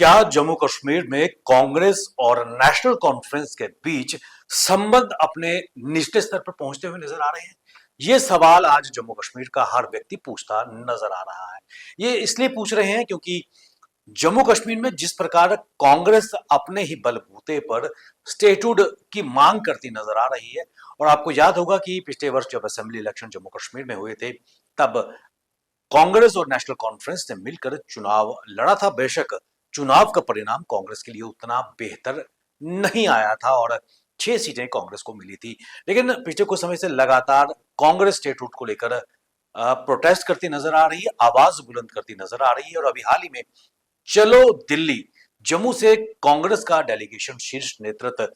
क्या जम्मू कश्मीर में कांग्रेस और नेशनल कॉन्फ्रेंस के बीच संबंध अपने निचले स्तर पर पहुंचते हुए नजर आ रहे हैं? ये सवाल आज जम्मू कश्मीर का हर व्यक्ति पूछता नजर आ रहा है। ये इसलिए पूछ रहे हैं क्योंकि जम्मू कश्मीर में जिस प्रकार कांग्रेस अपने ही बलबूते पर स्टेटहुड की मांग करती नजर आ रही है, और आपको याद होगा कि पिछले वर्ष जब असेंबली इलेक्शन जम्मू कश्मीर में हुए थे, तब कांग्रेस और नेशनल कॉन्फ्रेंस ने मिलकर चुनाव लड़ा था। बेशक चुनाव का परिणाम कांग्रेस के लिए उतना बेहतर नहीं आया था और 6 सीटें कांग्रेस को मिली थी। लेकिन पिछले कुछ समय से लगातार कांग्रेस स्टेटहुड को लेकर प्रोटेस्ट करती नजर आ रही है, आवाज बुलंद करती नजर आ रही है। और अभी हाल ही में चलो दिल्ली, जम्मू से कांग्रेस का डेलीगेशन शीर्ष नेतृत्व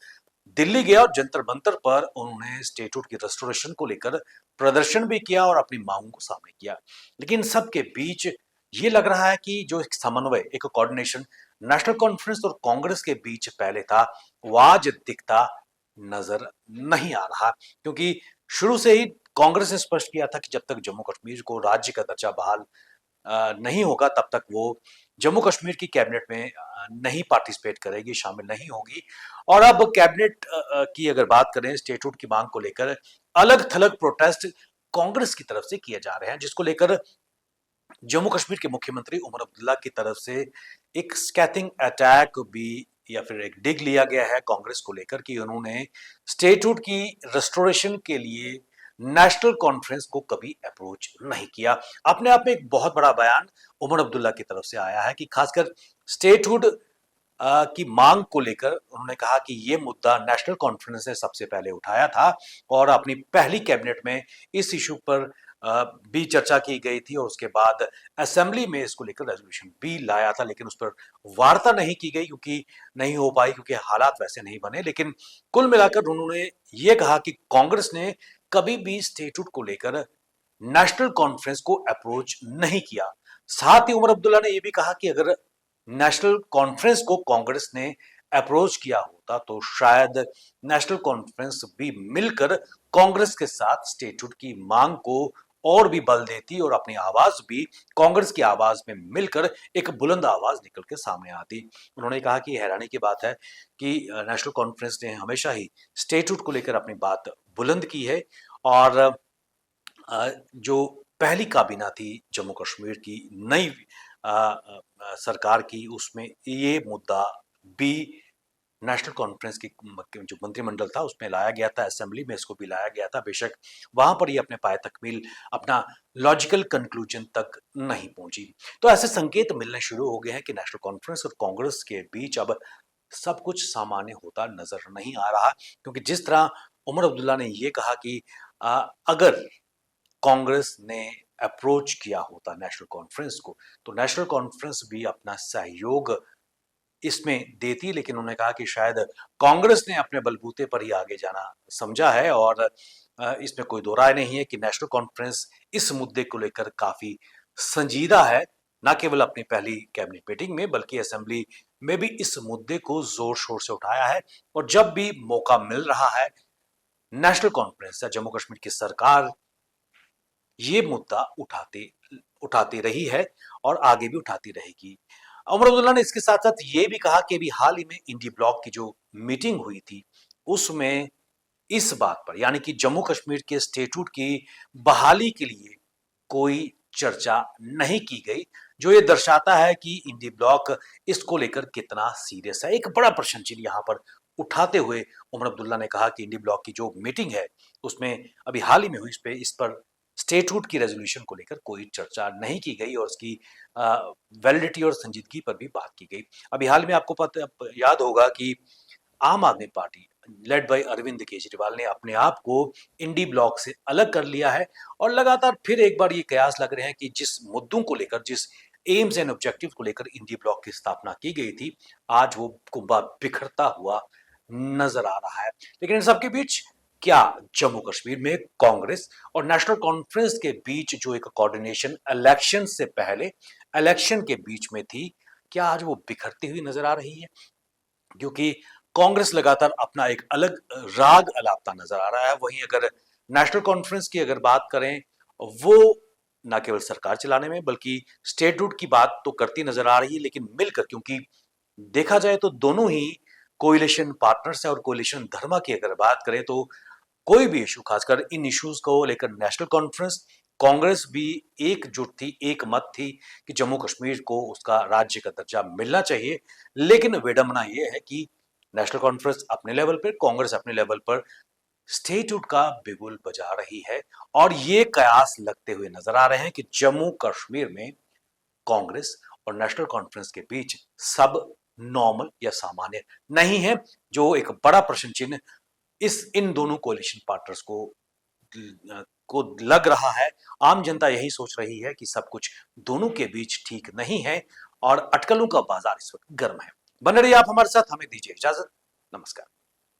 दिल्ली गया और जंतर मंतर पर उन्होंने स्टेटहुड की रेस्टोरेशन को लेकर प्रदर्शन भी किया और अपनी मांगों को सामने किया। लेकिन सबके बीच ये लग रहा है कि जो एक समन्वय, एक कोऑर्डिनेशन नेशनल कॉन्फ्रेंस और कांग्रेस के बीच पहले था, वो आज दिखता नजर नहीं आ रहा। क्योंकि शुरू से ही कांग्रेस ने स्पष्ट किया था कि जब तक जम्मू कश्मीर को राज्य का दर्जा बहाल नहीं होगा, तब तक वो जम्मू कश्मीर की कैबिनेट में नहीं पार्टिसिपेट करेगी, शामिल नहीं होगी। और अब कैबिनेट की अगर बात करें, स्टेटहुड की मांग को लेकर अलग थलग प्रोटेस्ट कांग्रेस की तरफ से किए जा रहे हैं, जिसको लेकर जम्मू कश्मीर के मुख्यमंत्री उमर अब्दुल्ला की तरफ से एक स्कैथिंग अटैक भी या फिर एक डिग लिया गया है कांग्रेस को लेकर कि उन्होंने स्टेटहुड की रेस्टोरेशन के लिए नेशनल कॉन्फ्रेंस को कभी अप्रोच नहीं किया। अपने आप में एक बहुत बड़ा बयान उमर अब्दुल्ला की तरफ से आया है कि खासकर स्टेटहुड की मांग को लेकर उन्होंने कहा कि ये मुद्दा नेशनल कॉन्फ्रेंस ने सबसे पहले उठाया था और अपनी पहली कैबिनेट में इस इशू पर भी चर्चा की गई थी, और उसके बाद असेंबली में इसको लेकर रेजोल्यूशन भी लाया था। लेकिन उस पर वार्ता नहीं की गई क्योंकि नहीं हो पाई, क्योंकि हालात वैसे नहीं बने। लेकिन कुल मिलाकर उन्होंने ये कहा कि कांग्रेस ने कभी भी स्टेटहुड को लेकर नेशनल कॉन्फ्रेंस को अप्रोच नहीं किया। साथ ही उमर अब्दुल्ला ने यह भी कहा कि अगर नेशनल कॉन्फ्रेंस को कांग्रेस ने अप्रोच किया होता तो शायद नेशनल कॉन्फ्रेंस भी मिलकर कांग्रेस के साथ स्टेटहुड की मांग को और भी बल देती और अपनी आवाज भी कांग्रेस की आवाज में मिलकर एक बुलंद आवाज निकल के सामने आती। उन्होंने कहा कि हैरानी की बात है कि नेशनल कॉन्फ्रेंस ने हमेशा ही स्टेटहुड को लेकर अपनी बात बुलंद की है, और जो पहली काबीना थी जम्मू कश्मीर की नई सरकार की, उसमें ये मुद्दा भी नेशनल कॉन्फ्रेंस की जो मंत्रिमंडल था उसमें लाया गया था, असेंबली में इसको भी लाया गया था। बेशक वहां पर ये अपने पाए तकमील, अपना लॉजिकल कंक्लूजन तक नहीं पहुंची। तो ऐसे संकेत मिलने शुरू हो गए हैं कि नेशनल कॉन्फ्रेंस और कांग्रेस के बीच अब सब कुछ सामान्य होता नजर नहीं आ रहा। क्योंकि जिस तरह उमर अब्दुल्ला ने यह कहा कि अगर कांग्रेस ने अप्रोच किया होता नेशनल कॉन्फ्रेंस को, तो नेशनल कॉन्फ्रेंस भी अपना सहयोग इसमें देती। लेकिन उन्होंने कहा कि शायद कांग्रेस ने अपने बलबूते पर ही आगे जाना समझा है, और इसमें कोई दो राय नहीं है कि नेशनल कॉन्फ्रेंस इस मुद्दे को लेकर काफी संजीदा है। न केवल अपनी पहली कैबिनेट मीटिंग में बल्कि असेंबली में भी इस मुद्दे को जोर शोर से उठाया है। और जब भी मौका मिल रहा है, नेशनल कॉन्फ्रेंस या जम्मू कश्मीर की सरकार ये मुद्दा उठाती रही है और आगे भी उठाती रहेगी। उमर अब्दुल्ला ने इसके साथ साथ ये भी कहा कि अभी हाल ही में इंडी ब्लॉक की जो मीटिंग हुई थी, उसमें इस बात पर, यानी कि जम्मू कश्मीर के स्टेटहुड की बहाली के लिए कोई चर्चा नहीं की गई, जो ये दर्शाता है कि इंडी ब्लॉक इसको लेकर कितना सीरियस है। एक बड़ा प्रश्न चिन्ह यहां पर उठाते हुए उमर अब्दुल्ला ने कहा कि इंडी ब्लॉक की जो मीटिंग है उसमें अभी हाल ही में हुई, इस पर स्टेटहुड की रेजोल्यूशन को लेकर कोई चर्चा नहीं की गई और उसकी वैलिडिटी और संजीदगी पर भी बात की गई। अभी हाल में आपको याद होगा कि Aam Aadmi Party led by Arvind Kejriwal ने अपने आप को इंडी ब्लॉक से अलग कर लिया है, और लगातार फिर एक बार ये कयास लग रहे हैं कि जिस मुद्दों को लेकर, जिस एम्स एंड ऑब्जेक्टिव को लेकर इंडी ब्लॉक की स्थापना की गई थी, आज वो कुंभा बिखरता हुआ नजर आ रहा है। लेकिन इन सबके बीच क्या जम्मू कश्मीर में कांग्रेस और नेशनल कॉन्फ्रेंस के बीच जो एक कोऑर्डिनेशन इलेक्शन से पहले, इलेक्शन के बीच में थी, क्या आज वो बिखरती हुई नजर आ रही है? क्योंकि कांग्रेस लगातार अपना एक अलग राग अलापता नजर आ रहा है। वहीं अगर नेशनल कॉन्फ्रेंस की अगर बात करें, वो न केवल सरकार चलाने में बल्कि स्टेटहुड की बात तो करती नजर आ रही है, लेकिन मिलकर, क्योंकि देखा जाए तो दोनों ही कोलिशन पार्टनर्स हैं और कोलिशन धर्मा की अगर बात करें तो कोई भी इशू, खासकर इन इश्यूज को लेकर नेशनल कॉन्फ्रेंस, कांग्रेस भी एकजुट थी, एक मत थी कि जम्मू कश्मीर को उसका राज्य का दर्जा मिलना चाहिए। लेकिन विडंबना यह है कि नेशनल कॉन्फ्रेंस अपने लेवल पर, कांग्रेस अपने लेवल पर स्टेटहुड का बिगुल बजा रही है और ये कयास लगते हुए नजर आ रहे हैं कि जम्मू कश्मीर में कांग्रेस और नेशनल कॉन्फ्रेंस के बीच सब नॉर्मल या सामान्य नहीं है, जो एक बड़ा प्रश्न चिन्ह इस इन दोनों कोalition पार्टनर्स को लग रहा है। आम जनता यही सोच रही है कि सब कुछ दोनों के बीच ठीक नहीं है और अटकलों का बाजार इस वक्त गर्म है। बने रहिए आप हमारे साथ, हमें दीजिए इजाजत। नमस्कार।